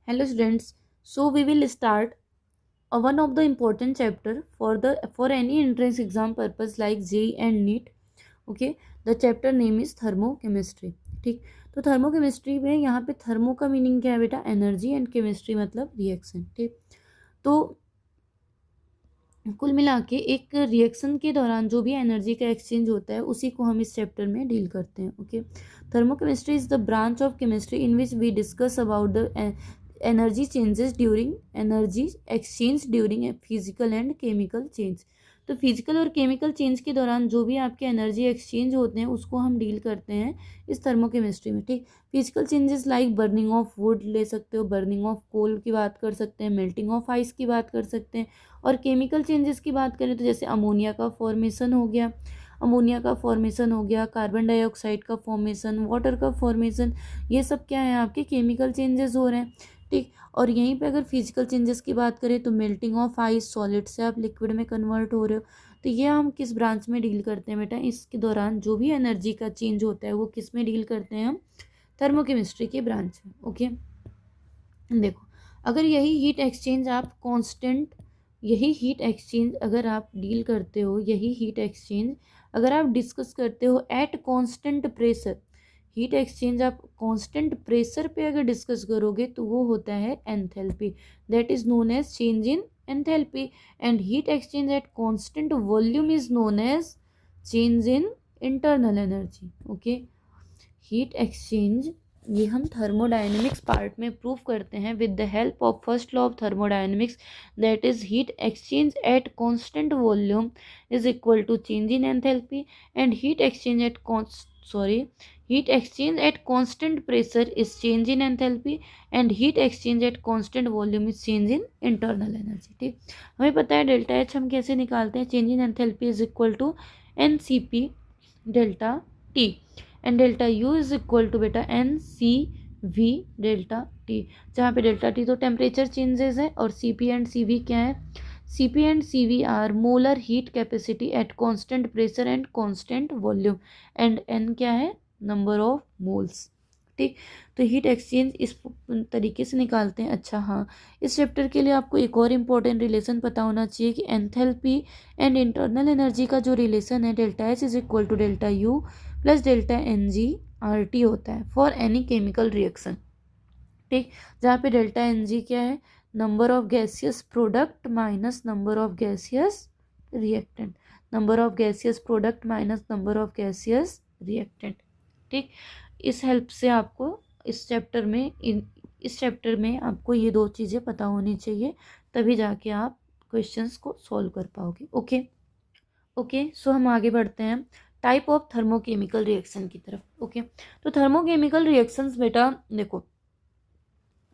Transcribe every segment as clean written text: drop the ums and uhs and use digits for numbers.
Hello students, so we will start one of the important chapter for any entrance exam purpose like JEE and NEET. Okay, the chapter name is thermochemistry. ठीक, तो thermochemistry में यहाँ पे thermo का meaning क्या है बेटा, energy, and chemistry मतलब रिएक्शन. ठीक, तो कुल मिला के एक रिएक्शन के दौरान जो भी एनर्जी का एक्सचेंज होता है उसी को हम इस चैप्टर में डील करते हैं. Okay, thermochemistry is the branch of chemistry in which we discuss about the energy changes during energy exchange during physical and chemical change. तो फिजिकल और केमिकल चेंज के दौरान जो भी आपके एनर्जी एक्सचेंज होते हैं उसको हम डील करते हैं इस थर्मोकेमिस्ट्री में. ठीक, physical changes like burning of would ले सकते हो, बर्निंग ऑफ कोल की बात कर सकते हैं, मेल्टिंग ऑफ आइस की बात कर सकते हैं. और केमिकल चेंजेस की बात करें तो जैसे अमोनिया का फॉर्मेशन हो गया, कार्बन डाइऑक्साइड का फॉर्मेशन, वाटर का फॉर्मेशन, ये सब क्या है आपके केमिकल चेंजेस हो रहे हैं. ठीक, और यहीं पे अगर फिजिकल चेंजेस की बात करें तो मेल्टिंग ऑफ आइस, सॉलिड से आप लिक्विड में कन्वर्ट हो रहे हो. तो ये हम किस ब्रांच में डील करते हैं बेटा, इसके दौरान जो भी एनर्जी का चेंज होता है वो किस में डील करते हैं हम, थर्मोकेमिस्ट्री के ब्रांच में. ओके, देखो, अगर यही हीट एक्सचेंज अगर आप डील करते हो, यही हीट एक्सचेंज अगर आप डिस्कस करते हो at constant pressure, heat exchange आप कांस्टेंट प्रेशर पे अगर डिस्कस करोगे तो वो होता है enthalpy, that is known as change in enthalpy. And heat exchange at constant volume is known as change in internal energy. Okay, heat exchange ये हम थर्मोडायनेमिक्स पार्ट में प्रूव करते हैं with the help of first law of thermodynamics, that is heat exchange at constant volume is equal to change in enthalpy, and heat exchange at constant pressure is change in enthalpy, and heat exchange at constant volume is change in internal energy. ठीक, हमें पता है delta H हम कैसे निकालते हैं, change in enthalpy is equal to NCP delta T, and delta U is equal to beta NCV delta T, जहाँ पे डेल्टा टी तो टेम्परेचर चेंजेस है और CP एंड CV क्या है, CP and CV are molar heat capacity at constant pressure and constant volume, and N क्या है, number of moles. ठीक, तो हीट एक्सचेंज इस तरीके से निकालते हैं. अच्छा हाँ, इस चैप्टर के लिए आपको एक और इम्पोर्टेंट रिलेशन पता होना चाहिए कि एंथैल्पी एंड इंटरनल एनर्जी का जो रिलेशन है delta H is equal to delta U plus delta NG/RT होता है फॉर एनी केमिकल रिएक्शन. ठीक, जहाँ पे डेल्टा NG क्या है, number of gaseous product minus number of gaseous reactant, number of gaseous product minus number of gaseous reactant. ठीक, इस help से आपको इस चैप्टर में आपको ये दो चीज़ें पता होनी चाहिए, तभी जाके आप क्वेश्चंस को सॉल्व कर पाओगे. ओके, सो हम आगे बढ़ते हैं टाइप ऑफ थर्मोकेमिकल रिएक्शन की तरफ. ओके, तो थर्मोकेमिकल रिएक्शंस बेटा देखो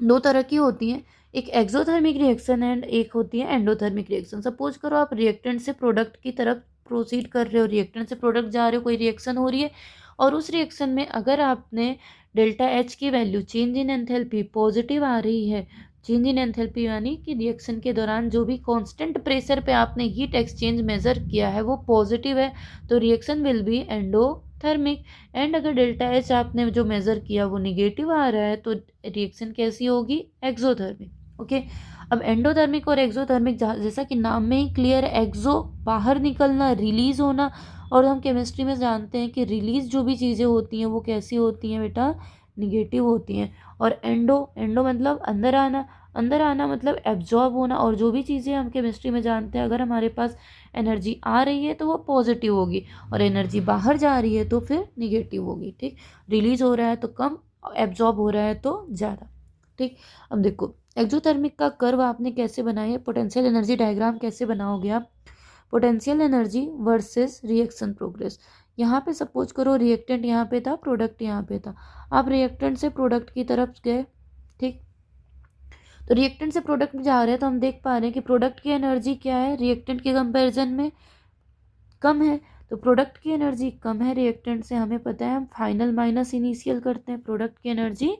दो तरह की होती हैं, एक एक्सोथर्मिक रिएक्शन एंड एक होती है एंडोथर्मिक रिएक्शन. सपोज करो आप रिएक्टेंट से प्रोडक्ट की तरफ प्रोसीड कर रहे हो, रिएक्टेंट से प्रोडक्ट जा रहे हो, कोई रिएक्शन हो रही है और उस रिएक्शन में अगर आपने डेल्टा एच की value change in enthalpy positive आ रही है, चेंज इन एंथैल्पी यानी कि रिएक्शन के दौरान जो भी कांस्टेंट प्रेशर पे आपने हीट एक्सचेंज मेजर किया है वो पॉजिटिव है, तो reaction will B endothermic. And अगर डेल्टा एच आपने जो मेजर किया वो निगेटिव आ रहा है तो रिएक्शन कैसी होगी, एक्सोथर्मिक. ओके, अब एंडोथर्मिक और एक्सोथर्मिक जैसा कि नाम में ही क्लियर है, एक्सो बाहर निकलना, रिलीज होना, और हम केमिस्ट्री में जानते हैं कि रिलीज जो भी चीज़ें होती हैं वो कैसी होती हैं बेटा, निगेटिव होती हैं. और एंडो मतलब अंदर आना मतलब एब्जॉर्ब होना, और जो भी चीज़ें हम केमिस्ट्री में जानते हैं अगर हमारे पास एनर्जी आ रही है तो वो पॉजिटिव होगी और एनर्जी बाहर जा रही है तो फिर निगेटिव होगी. ठीक, रिलीज हो रहा है तो कम, एब्जॉर्ब हो रहा है तो ज़्यादा. ठीक, अब देखो एक्सोथर्मिक का कर्व आपने कैसे बनाया है, पोटेंशियल एनर्जी डायग्राम कैसे बनाओगे आप, potential energy versus reaction progress. यहाँ पे सपोज करो रिएक्टेंट यहाँ पे था, प्रोडक्ट यहाँ पे था, आप रिएक्टेंट से प्रोडक्ट की तरफ गए. ठीक, तो रिएक्टेंट से प्रोडक्ट में जा रहे हैं तो हम देख पा रहे हैं कि प्रोडक्ट की एनर्जी क्या है, रिएक्टेंट के कंपैरिजन में कम है, तो प्रोडक्ट की एनर्जी कम है रिएक्टेंट से, हमें पता है हम फाइनल माइनस इनिशियल करते हैं, प्रोडक्ट की एनर्जी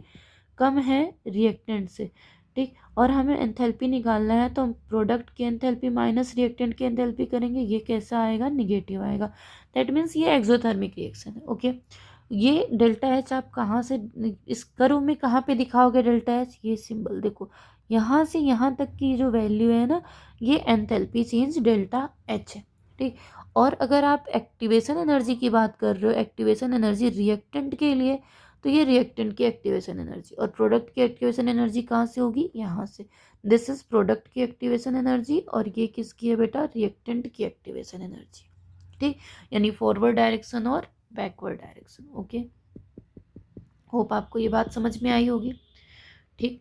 कम है रिएक्टेंट से. ठीक, और हमें एंथैल्पी निकालना है तो हम प्रोडक्ट की एंथैल्पी माइनस रिएक्टेंट की एंथैल्पी करेंगे, ये कैसा आएगा, निगेटिव आएगा. दैट मीन्स ये एक्सोथर्मिक रिएक्शन है. ओके, ये डेल्टा एच आप कहाँ से इस कर्व में कहाँ पे दिखाओगे डेल्टा एच, ये सिंबल देखो, यहाँ से यहाँ तक की जो वैल्यू है ना, ये एंथैल्पी चेंज डेल्टा एच है, ठीक। और अगर आप एक्टिवेशन एनर्जी की बात कर रहे हो, एक्टिवेशन एनर्जी रिएक्टेंट के लिए, तो ये रिएक्टेंट की एक्टिवेशन एनर्जी, और प्रोडक्ट की एक्टिवेशन एनर्जी कहाँ से होगी, यहाँ से। दिस इज प्रोडक्ट की एक्टिवेशन एनर्जी, और ये किसकी है बेटा, रिएक्टेंट की एक्टिवेशन एनर्जी, ठीक। यानी फॉरवर्ड डायरेक्शन और बैकवर्ड डायरेक्शन। ओके, होप आपको ये बात समझ में आई होगी, ठीक।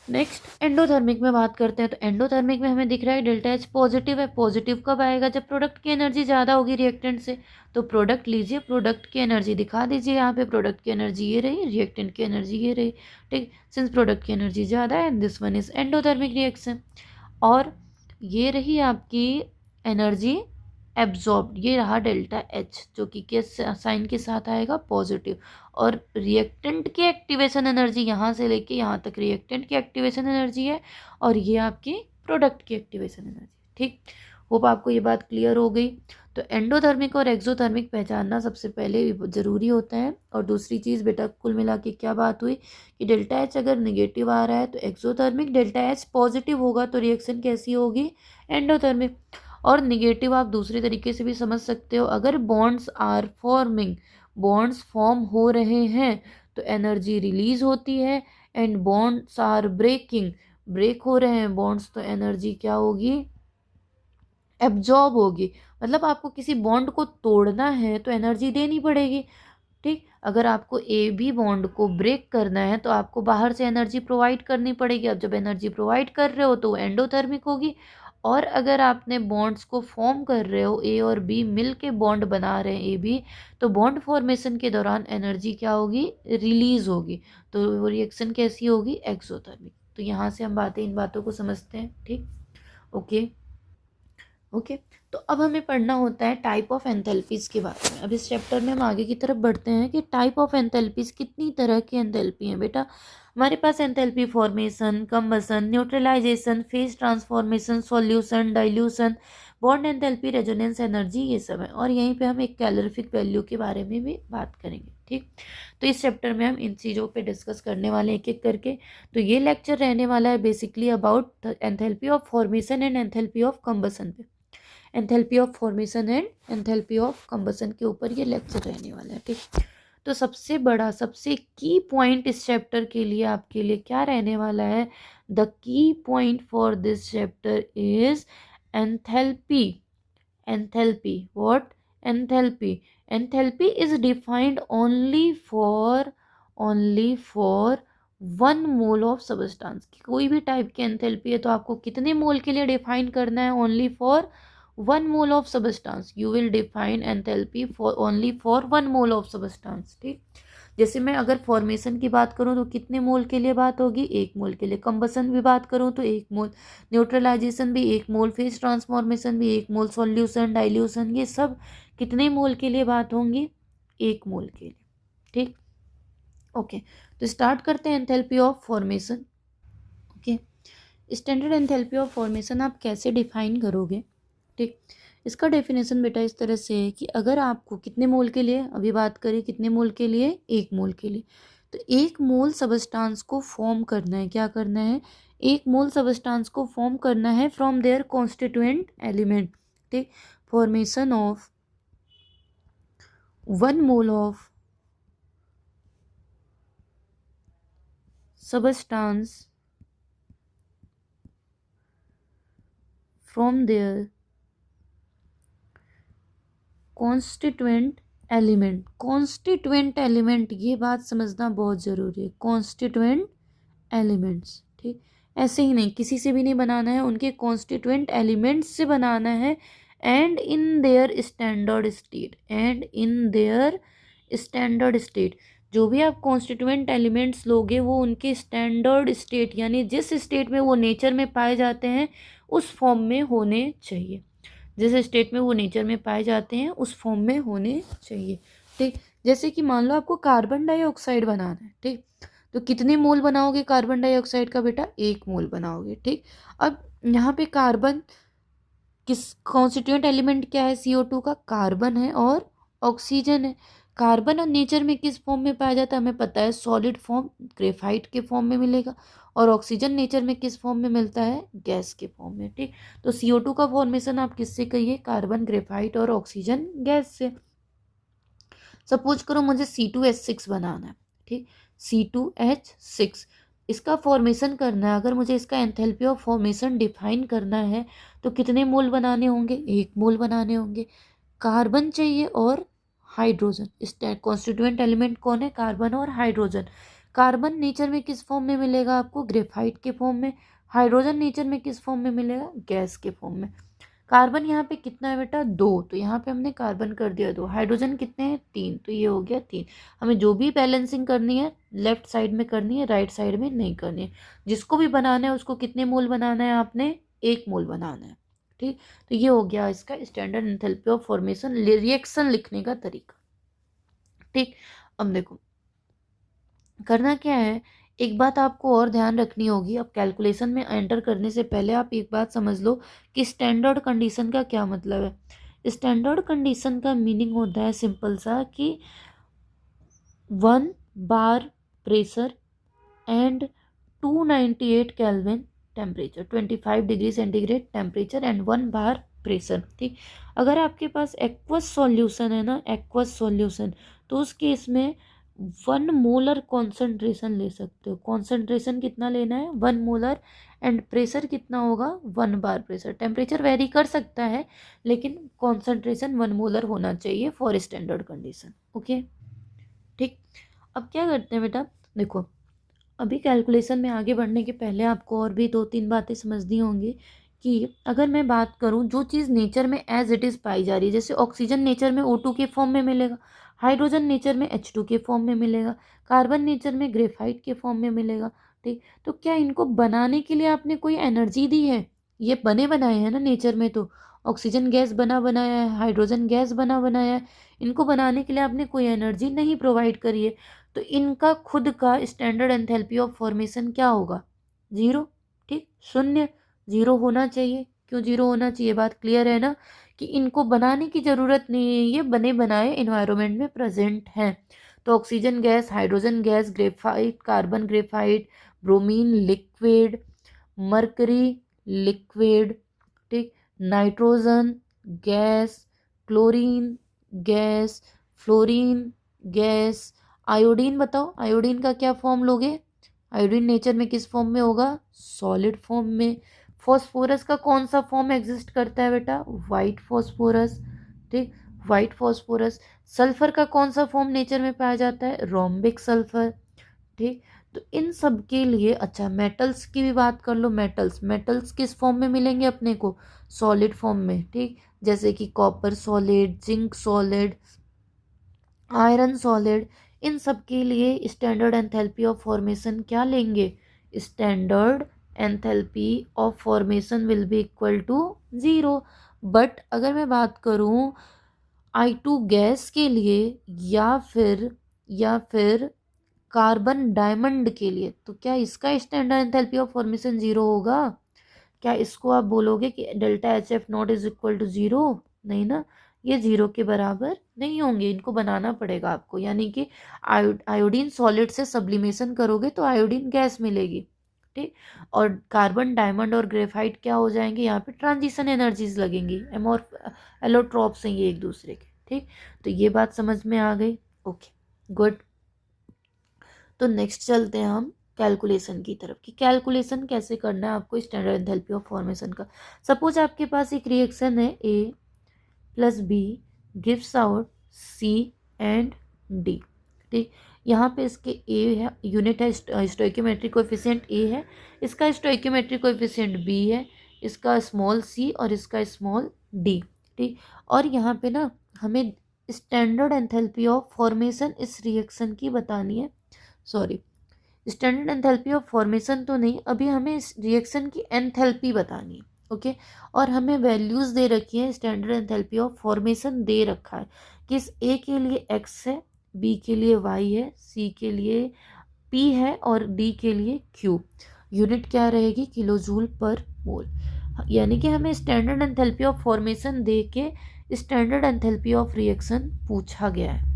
नेक्स्ट एंडोथर्मिक में बात करते हैं। तो एंडोथर्मिक में हमें दिख रहा है डेल्टा एच पॉजिटिव है। पॉजिटिव कब आएगा, जब प्रोडक्ट की एनर्जी ज़्यादा होगी रिएक्टेंट से। तो प्रोडक्ट लीजिए, प्रोडक्ट की एनर्जी दिखा दीजिए यहाँ पे, प्रोडक्ट की एनर्जी ये रही, रिएक्टेंट की एनर्जी ये रही, ठीक। सिंस प्रोडक्ट की एनर्जी ज़्यादा है, this one is endothermic reaction. और ये रही आपकी एनर्जी एब्जॉर्ब, ये रहा डेल्टा एच, जो कि किस साइन के साथ आएगा, पॉजिटिव। और रिएक्टेंट की एक्टिवेशन एनर्जी यहाँ से लेके यहाँ तक रिएक्टेंट की एक्टिवेशन एनर्जी है, और ये आपकी प्रोडक्ट की एक्टिवेशन एनर्जी, ठीक। होप आपको ये बात क्लियर हो गई। तो एंडोथर्मिक और एक्सोथर्मिक पहचानना सबसे पहले ज़रूरी होता है। और दूसरी चीज़ बेटा, कुल मिला के क्या बात हुई कि डेल्टा एच अगर निगेटिव आ रहा है तो एक्सोथर्मिक, डेल्टा एच पॉजिटिव होगा तो रिएक्शन कैसी होगी, एंडोथर्मिक। और निगेटिव आप दूसरे तरीके से भी समझ सकते हो, अगर bonds are forming, bonds form हो रहे हैं तो एनर्जी रिलीज होती है। And bonds are breaking, break हो रहे हैं बॉन्ड्स, तो एनर्जी क्या होगी, एब्जॉर्ब होगी। मतलब आपको किसी बॉन्ड को तोड़ना है तो एनर्जी देनी पड़ेगी, ठीक। अगर आपको ए बी बॉन्ड को ब्रेक करना है तो आपको बाहर से एनर्जी प्रोवाइड करनी पड़ेगी। अब जब एनर्जी प्रोवाइड कर रहे हो तो वो एंडोथर्मिक होगी। और अगर आपने बॉन्ड्स को फॉर्म कर रहे हो, ए और बी मिल के बॉन्ड बना रहे हैं ए बी, तो बॉन्ड फॉर्मेशन के दौरान एनर्जी क्या होगी, रिलीज होगी। तो वो रिएक्शन कैसी होगी, एक्सोथर्मिक। तो यहाँ से हम इन बातों को समझते हैं, ठीक। Okay okay. तो अब हमें पढ़ना होता है टाइप ऑफ एंथैल्पीज़ के बारे में। अब इस चैप्टर में हम आगे की तरफ बढ़ते हैं कि टाइप ऑफ एंथैल्पीज़, कितनी तरह की एंथैल्पी हैं बेटा। हमारे पास enthalpy formation, combustion, neutralisation, phase transformation, solution, dilution, bond enthalpy, resonance energy, ये सब है। और यहीं पे हम एक कैलोरीफिक वैल्यू के बारे में भी बात करेंगे, ठीक। तो इस चैप्टर में हम इन चीज़ों पे डिस्कस करने वाले हैं एक एक करके। तो ये लेक्चर रहने वाला है basically about enthalpy of formation and enthalpy of combustion पे, enthalpy of formation and enthalpy of combustion के ऊपर ये लेक्चर रहने वाला है, ठीक। तो सबसे बड़ा, सबसे की पॉइंट इस चैप्टर के लिए आपके लिए क्या रहने वाला है, the key point for this chapter is enthalpy. Enthalpy what, enthalpy, enthalpy is defined only for 1 mole of substance. कोई भी टाइप की एंथैल्पी है तो आपको कितने मोल के लिए डिफाइन करना है, only for 1 mole of substance. You will define enthalpy for only for 1 mole of substance, ठीक। जैसे मैं अगर फॉर्मेशन की बात करूं तो कितने मोल के लिए बात होगी, 1 मोल के लिए। कंबसन भी बात करूं तो 1 मोल, न्यूट्रलाइजेशन भी 1 मोल, फेज ट्रांसफॉर्मेशन भी 1 मोल, सॉल्यूशन, डाइल्यूशन, ये सब कितने मोल के लिए बात होंगी, 1 मोल के लिए, ठीक। ओके, तो स्टार्ट करते हैं enthalpy of formation. Okay, standard enthalpy of formation आप कैसे डिफाइन करोगे, ठीक। इसका डेफिनेशन बेटा इस तरह से है कि अगर आपको कितने मोल के लिए, अभी बात करें कितने मोल के लिए, 1 मोल के लिए, तो 1 मोल सबस्टांस को फॉर्म करना है, क्या करना है, 1 मोल सबस्टांस को फॉर्म करना है फ्रॉम देयर कॉन्स्टिट्यूएंट एलिमेंट, ठीक। Formation of 1 mole of substance from their constituent element. Constituent element, ये बात समझना बहुत ज़रूरी है, कॉन्स्टिट्यूएंट एलिमेंट्स, ठीक। ऐसे ही नहीं, किसी से भी नहीं बनाना है, उनके कॉन्स्टिट्यूएंट एलिमेंट्स से बनाना है। And in their standard state, and in their standard state, जो भी आप कॉन्स्टिट्यूएंट एलिमेंट्स लोगे वो उनके स्टैंडर्ड स्टेट, यानी जिस स्टेट में वो नेचर में पाए जाते हैं उस फॉर्म में होने चाहिए, जिस स्टेट में वो नेचर में पाए जाते हैं उस फॉर्म में होने चाहिए, ठीक। जैसे कि मान लो आपको कार्बन डाइऑक्साइड बनाना है, ठीक। तो कितने मोल बनाओगे कार्बन डाइऑक्साइड का बेटा, 1 मोल बनाओगे, ठीक। अब यहाँ पे कार्बन, किस कॉन्स्टिट्यूएंट एलिमेंट क्या है, CO2 का, कार्बन है और ऑक्सीजन है। कार्बन और नेचर में किस फॉर्म में पाया जाता है, हमें पता है सॉलिड फॉर्म ग्रेफाइट के फॉर्म में मिलेगा, और ऑक्सीजन नेचर में किस फॉर्म में मिलता है, गैस के फॉर्म में। ठीक, तो CO2 का फॉर्मेशन आप किससे कहिए, कार्बन ग्रेफाइट और ऑक्सीजन गैस से। सपोज करो मुझे C2H6 बनाना है। ठीक, C2H6 इसका फॉर्मेशन करना है, अगर मुझे इसका एंथैल्पी ऑफ फॉर्मेशन डिफाइन करना है तो कितने मोल बनाने होंगे, 1 मोल बनाने होंगे। कार्बन चाहिए और हाइड्रोजन, इस कॉन्स्टिट्यूएंट एलिमेंट कौन है, कार्बन और हाइड्रोजन। कार्बन नेचर में किस फॉर्म में मिलेगा आपको, ग्रेफाइट के फॉर्म में। हाइड्रोजन नेचर में किस फॉर्म में मिलेगा, गैस के फॉर्म में। कार्बन यहाँ पे कितना है बेटा, 2, तो यहाँ पे हमने कार्बन कर दिया 2। हाइड्रोजन कितने हैं, 3, तो ये हो गया 3। हमें जो भी बैलेंसिंग करनी है लेफ्ट साइड में करनी है, राइट साइड में नहीं करनी है। जिसको भी बनाना है उसको कितने मोल बनाना है आपने, 1 मोल बनाना है। ठीक, तो ये हो गया इसका standard enthalpy of formation, reaction लिखने का तरीका। ठीक, अब देखो करना क्या है, एक बात आपको और ध्यान रखनी होगी। अब कैलकुलेशन में एंटर करने से पहले आप एक बात समझ लो कि स्टैंडर्ड कंडीशन का क्या मतलब है। स्टैंडर्ड कंडीशन का मीनिंग होता है सिंपल सा कि 1 bar pressure and 298 kelvin temperature, 25 degree centigrade temperature and 1 bar pressure. ठीक, अगर आपके पास एक्वस सॉल्यूशन है ना, एक्वस सॉल्यूशन, तो उस केस में 1 मोलर कॉन्सेंट्रेशन ले सकते हो। कॉन्सेंट्रेशन कितना लेना है, 1 मोलर, एंड प्रेशर कितना होगा, 1 बार प्रेशर। टेम्परेचर वेरी कर सकता है लेकिन कॉन्सेंट्रेशन 1 मोलर होना चाहिए फॉर स्टैंडर्ड कंडीशन। ओके, ठीक, अब क्या करते हैं बेटा, देखो अभी कैलकुलेशन में आगे बढ़ने के पहले आपको और भी 2-3 बातें समझनी होंगी कि अगर मैं बात करूं जो चीज़ नेचर में एज इट इज़ पाई जा रही है, जैसे ऑक्सीजन नेचर में O2 के फॉर्म में मिलेगा, हाइड्रोजन नेचर में H2 के फॉर्म में मिलेगा, कार्बन नेचर में ग्रेफाइट के फॉर्म में मिलेगा। ठीक, तो क्या इनको बनाने के लिए आपने कोई एनर्जी दी है, ये बने बनाए हैं ना नेचर में, तो ऑक्सीजन गैस बना बनाया है, हाइड्रोजन गैस बना बनाया है, इनको बनाने के लिए आपने कोई एनर्जी नहीं प्रोवाइड करी है, तो इनका खुद का स्टैंडर्ड एंथैल्पी ऑफ फॉर्मेशन क्या होगा, 0। ठीक, शून्य, 0 होना चाहिए। क्यों 0 होना चाहिए, बात क्लियर है ना, कि इनको बनाने की ज़रूरत नहीं है, ये बने बनाए इन्वायरमेंट में प्रेजेंट हैं। तो oxygen gas, hydrogen gas, graphite, carbon graphite, bromine liquid, mercury liquid, ठीक, nitrogen gas, chlorine gas, fluorine gas, iodine, बताओ आयोडीन का क्या फॉर्म लोगे, आयोडीन नेचर में किस फॉर्म में होगा, सॉलिड फॉर्म में। फॉस्फोरस का कौन सा फॉर्म एग्जिस्ट करता है बेटा, वाइट फॉस्फोरस। ठीक, वाइट फॉस्फोरस। सल्फर का कौन सा फॉर्म नेचर में पाया जाता है, रोम्बिक सल्फर। ठीक, तो इन सब के लिए, अच्छा मेटल्स की भी बात कर लो, मेटल्स, मेटल्स किस फॉर्म में मिलेंगे अपने को, सॉलिड फॉर्म में। ठीक, जैसे कि copper solid, zinc solid, iron solid, इन सब के लिए स्टैंडर्ड एंथैल्पी ऑफ फॉर्मेशन क्या लेंगे, standard enthalpy of formation will be equal to 0। But अगर मैं बात करूं I2 गैस के लिए या फिर कार्बन डायमंड के लिए, तो क्या इसका स्टैंडर्ड एंथैल्पी ऑफ फॉर्मेशन 0 होगा, क्या इसको आप बोलोगे कि delta HF nought is equal to 0, नहीं ना, ये 0 के बराबर नहीं होंगे, इनको बनाना पड़ेगा आपको, यानी कि आयोडीन सॉलिड से सब्लिमेशन करोगे तो आयोडीन गैस मिलेगी। ठीक, और कार्बन डायमंड और ग्रेफाइट क्या हो जाएंगे, यहाँ पे ट्रांजिशन एनर्जीज लगेंगी, एलोट्रॉप्स हैं ये एक दूसरे के। ठीक, तो ये बात समझ में आ गई, ओके गुड। तो नेक्स्ट चलते हैं हम कैलकुलेशन की तरफ, कि कैलकुलेशन कैसे करना है आपको स्टैंडर्ड एंथैल्पी ऑफ फॉर्मेशन का। सपोज आपके पास एक रिएक्शन है A plus B gives out C and D। ठीक, यहाँ पे इसके A है, यूनिट है स्टोइकियोमेट्रिक कोएफिशिएंट A है, इसका स्टोइकियोमेट्रिक कोएफिशिएंट B है, इसका स्मॉल c और इसका स्मॉल d। ठीक, और यहाँ पे ना हमें स्टैंडर्ड एंथैल्पी ऑफ फॉर्मेशन इस रिएक्शन की बतानी है, sorry standard enthalpy of formation तो नहीं, अभी हमें इस रिएक्शन की एंथैल्पी बतानी है। ओके, और हमें वैल्यूज़ दे रखी है, स्टैंडर्ड एंथैल्पी ऑफ फॉर्मेशन दे रखा है कि इस A के लिए x है, B के लिए y है, C के लिए P है और D के लिए Q। यूनिट क्या रहेगी, किलोजूल पर मोल। यानी कि हमें स्टैंडर्ड एंथैल्पी ऑफ फॉर्मेशन दे के स्टैंडर्ड एंथैल्पी ऑफ रिएक्शन पूछा गया है।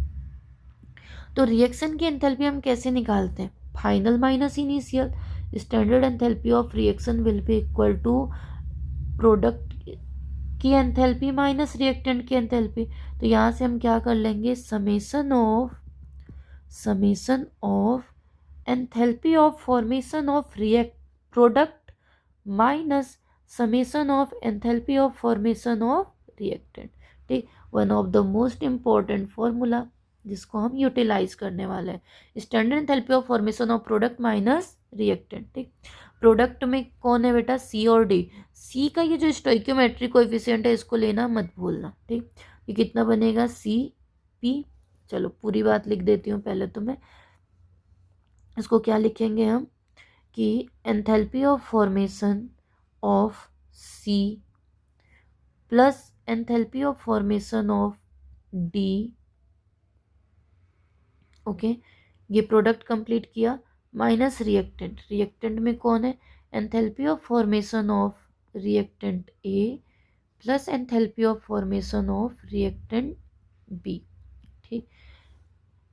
तो रिएक्शन की एंथैल्पी हम कैसे निकालते हैं? Final minus initial. Standard enthalpy of reaction will be equal to product की एंथैल्पी माइनस रिएक्टेंट की एंथैल्पी। तो यहाँ से हम क्या कर लेंगे, summation of enthalpy of formation of react product minus summation of enthalpy of formation of reactant. ठीक, one of the most important formula जिसको हम यूटिलाइज करने वाले हैं। Standard enthalpy of formation of product minus reactant. ठीक, product में कौन है बेटा, सी और डी। सी का ये जो स्टोइकियोमेट्रिक कोएफिशिएंट है इसको लेना मत भूलना। ठीक, ये कितना बनेगा, सी पी। चलो पूरी बात लिख देती हूँ पहले, तो मैं इसको क्या लिखेंगे हम कि enthalpy of formation of C plus enthalpy of formation of D. Okay, ये प्रोडक्ट कंप्लीट किया, माइनस रिएक्टेंट। रिएक्टेंट में कौन है, enthalpy of formation of reactant A plus enthalpy of formation of reactant B. ठीक,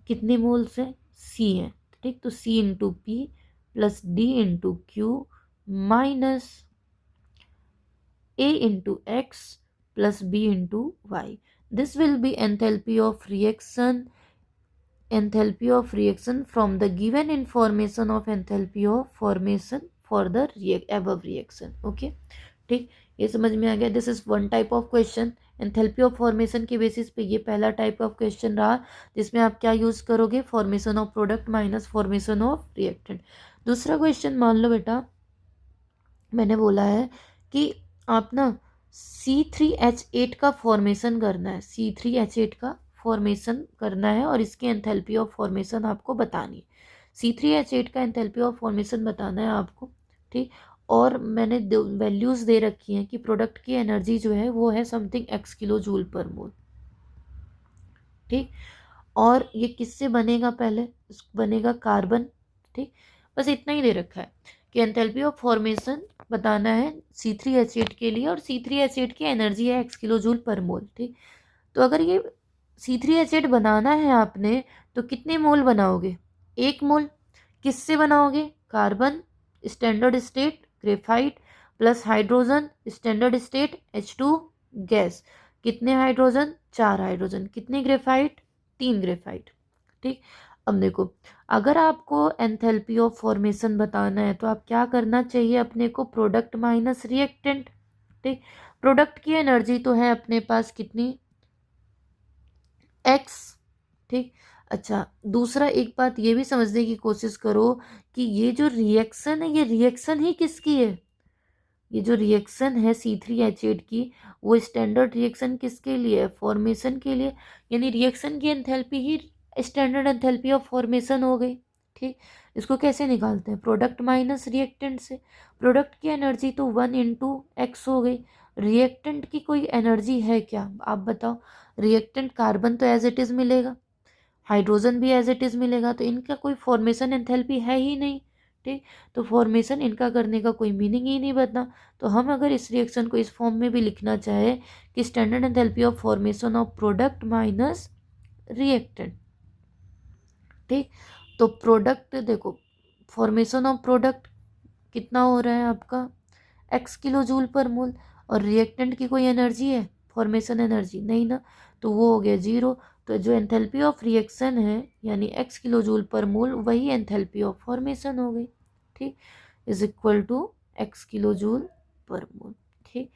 कितने मोल्स है, C है। ठीक, तो C into P plus D into Q minus A into X plus B into Y. This will be enthalpy of reaction from the given information of enthalpy of formation for the above reaction. Okay, ठीक, ये समझ में आ गया। This is one type of question. Enthalpy of formation के basis पे ये पहला type of question रहा, जिसमें आप क्या यूज करोगे, formation of product minus formation of reactant. दूसरा क्वेश्चन मान लो बेटा, मैंने बोला है कि आप ना C3H8 का फॉर्मेशन करना है, C3H8 का फॉर्मेशन करना है और इसकी एंथैल्पी ऑफ फॉर्मेशन आपको बतानी है। C3H8 का एंथैल्पी ऑफ फॉर्मेशन बताना है आपको। ठीक, और मैंने वैल्यूज दे रखी हैं कि प्रोडक्ट की एनर्जी जो है वो है something x kilo joule per mole. ठीक, और ये किससे बनेगा, पहले बनेगा कार्बन। ठीक, बस इतना ही दे रखा है कि एंथैल्पी ऑफ फॉर्मेशन बताना है C3H8 के लिए, और C3H8 की एनर्जी है x kilo joule per mole. ठीक, तो अगर ये C3H8 बनाना है आपने तो कितने मोल बनाओगे, 1 मोल। किससे बनाओगे, carbon standard state graphite plus hydrogen standard state H2 gas. कितने हाइड्रोजन, 4 हाइड्रोजन। कितने ग्रेफाइट, 3 ग्रेफाइट। ठीक, अब देखो, अगर आपको एंथैल्पी ऑफ फॉर्मेशन बताना है तो आप क्या करना चाहिए अपने को, प्रोडक्ट माइनस रिएक्टेंट। ठीक, प्रोडक्ट की एनर्जी तो है अपने पास कितनी, x। ठीक, अच्छा, दूसरा एक बात ये भी समझने की कोशिश करो कि ये जो रिएक्शन है, ये रिएक्शन ही किसकी है, ये जो रिएक्शन है C3H8 की, वो स्टैंडर्ड रिएक्शन किसके लिए है, फॉर्मेशन के लिए। यानी रिएक्शन की enthalpy he standard enthalpy of formation हो गई। ठीक, इसको कैसे निकालते हैं, प्रोडक्ट माइनस रिएक्टेंट से। प्रोडक्ट की एनर्जी तो 1 इंटू एक्स हो गई, रिएक्टेंट की कोई एनर्जी है क्या, आप बताओ। रिएक्टेंट कार्बन तो एज इट इज़ मिलेगा, हाइड्रोजन भी एज इट इज़ मिलेगा, तो इनका कोई फॉर्मेशन एंथैल्पी है ही नहीं। ठीक, तो फॉर्मेशन इनका करने का कोई मीनिंग ही नहीं बनता। तो हम अगर इस रिएक्शन को इस फॉर्म में भी लिखना चाहे कि standard enthalpy of formation of product minus reactant. ठीक, तो प्रोडक्ट देखो, फॉर्मेशन ऑफ प्रोडक्ट कितना हो रहा है आपका, x किलो जूल पर मोल, और रिएक्टेंट की कोई एनर्जी है, फॉर्मेशन एनर्जी नहीं ना, तो वो हो गया 0। तो जो एंथैल्पी ऑफ रिएक्शन है यानी x किलो जूल पर मोल, वही एंथैल्पी ऑफ फॉर्मेशन हो गई। ठीक, is equal to x kilo joule per mole. ठीक,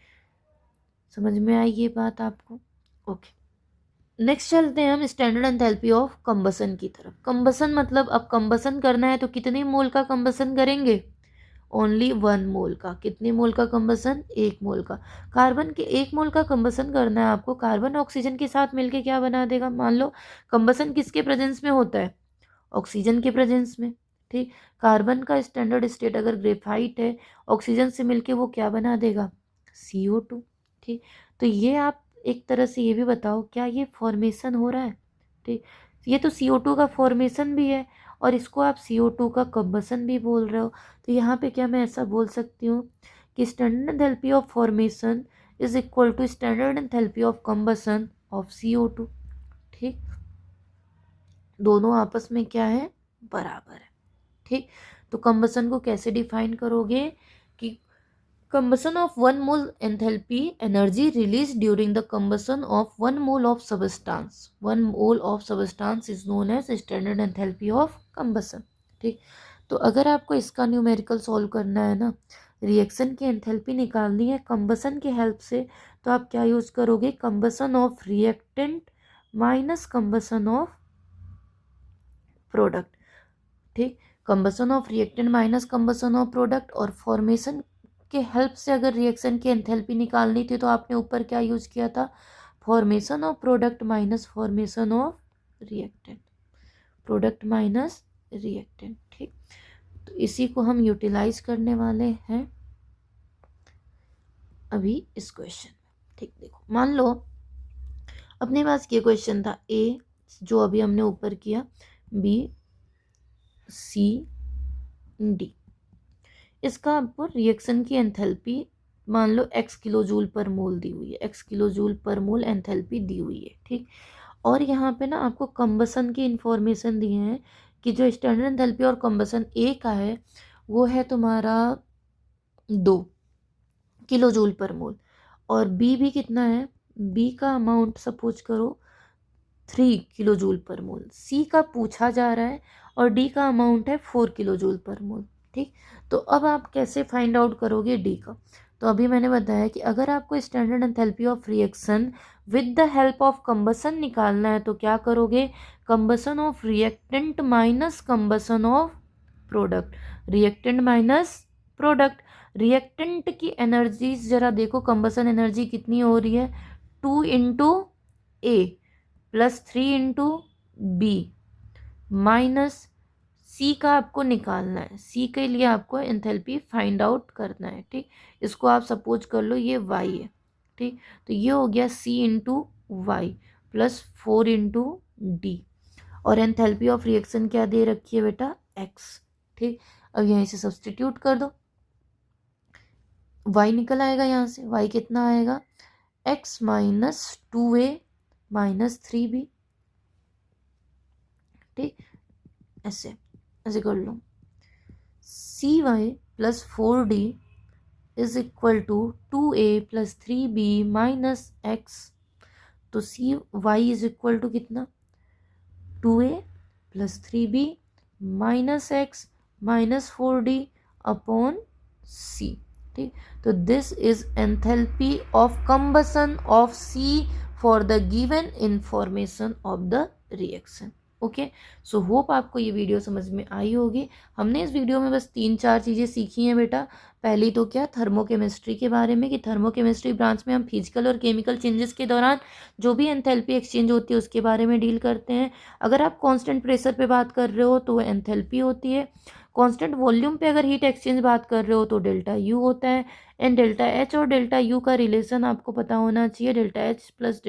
समझ में आई ये बात आपको। ओके, नेक्स्ट चलते हैं हम स्टैंडर्ड एंथैल्पी ऑफ कंबसन की तरफ। कंबसन मतलब अब कंबसन करना है तो कितने मोल का कंबसन करेंगे, ओनली 1 मोल का। कितने मोल का कंबसन, 1 मोल का। कार्बन के 1 मोल का कंबसन करना है आपको। कार्बन ऑक्सीजन के साथ मिलके क्या बना देगा, मान लो कंबसन किसके प्रेजेंस में होता है, ऑक्सीजन के प्रेजेंस में। ठीक, कार्बन का स्टैंडर्ड स्टेट अगर ग्रेफाइट है, ऑक्सीजन से मिलके वो क्या बना देगा, CO2। ठीक, तो ये आप एक तरह से ये भी बताओ क्या ये फॉर्मेशन हो रहा है। ठीक, ये तो CO2 का फॉर्मेशन भी है और इसको आप CO2 का कंबसन भी बोल रहे हो। तो यहाँ पे क्या मैं ऐसा बोल सकती हूँ कि standard enthalpy of formation is equal to standard enthalpy of combustion of CO2। ठीक, दोनों आपस में क्या है, बराबर है। ठीक, तो कंबसन को कैसे डिफाइन करोगे कि combustion of 1 mole enthalpy energy released during the combustion of 1 mole of substance. 1 mole of substance is known as standard enthalpy of combustion. ठीक, तो अगर आपको इसका न्यूमेरिकल सॉल्व करना है ना, रिएक्शन की एंथैल्पी निकालनी है कंबसन की हेल्प से, तो आप क्या यूज करोगे, combustion of reactant minus combustion of product. ठीक, combustion of reactant minus combustion of product, और फॉर्मेशन के हेल्प से अगर रिएक्शन की एंथैल्पी निकालनी थी तो आपने ऊपर क्या यूज किया था, formation of product minus formation of reactant, product minus reactant. ठीक, तो इसी को हम यूटिलाइज करने वाले हैं अभी इस क्वेश्चन में। ठीक, देखो मान लो अपने पास ये क्वेश्चन था ए, जो अभी हमने ऊपर किया, बी सी डी, इसका आपको रिएक्शन की एंथैल्पी मान लो x किलो जूल पर मोल दी हुई है, x किलो जूल पर मोल एंथैल्पी दी हुई है। ठीक, और यहाँ पे ना आपको कंबसन की इंफॉर्मेशन दिए हैं कि जो स्टैंडर्ड एंथैल्पी और कंबसन ए का है वो है तुम्हारा 2 किलो जूल पर मोल, और बी भी कितना है, बी का अमाउंट सपोज करो 3 किलो जूल पर मोल, सी का पूछा जा रहा है और डी का अमाउंट है 4 किलो जूल पर मोल। ठीक, तो अब आप कैसे फाइंड आउट करोगे डी का, तो अभी मैंने बताया कि अगर आपको standard enthalpy of reaction with the help of combustion निकालना है तो क्या करोगे, combustion of reactant minus combustion of product, reactant minus product. Reactant की एनर्जी जरा देखो, कंबसन एनर्जी कितनी हो रही है, 2 इंटू ए प्लस 3 इंटू बी माइनस सी का आपको निकालना है, सी के लिए आपको एंथैल्पी फाइंड आउट करना है। ठीक, इसको आप सपोज कर लो ये वाई है। ठीक, तो ये हो गया C into Y plus 4 into D, और एंथैल्पी ऑफ रिएक्शन क्या दे रखी है बेटा, एक्स। ठीक, अब यहीं से सब्सटीट्यूट कर दो, वाई निकल आएगा यहाँ से, वाई कितना आएगा, x minus 2a minus 3b। ठीक, ऐसे ऐसे कर लो, C Y plus 4d is equal to 2a plus 3b minus X, तो C Y is equal to कितना, 2a plus 3b minus X minus 4d upon C. ठीक, तो this is enthalpy of combustion of C for the given information of the reaction. Okay, so hope आपको ये video समझ में आई होगी। हमने इस वीडियो में बस 3-4 चीज़ें सीखी हैं बेटा। पहली तो क्या, थर्मोकेमिस्ट्री के बारे में, कि थर्मोकेमिस्ट्री ब्रांच में हम फिजिकल और केमिकल चेंजेस के दौरान जो भी एंथैल्पी एक्सचेंज होती है उसके बारे में डील करते हैं। अगर आप कांस्टेंट प्रेशर पे बात कर रहे हो तो वो एंथैल्पी होती है, कांस्टेंट वॉल्यूम पे अगर हीट एक्सचेंज बात कर रहे हो तो डेल्टा यू होता है, एंड डेल्टा एच और डेल्टा यू का रिलेशन आपको पता होना चाहिए, डेल्टा एच प्लस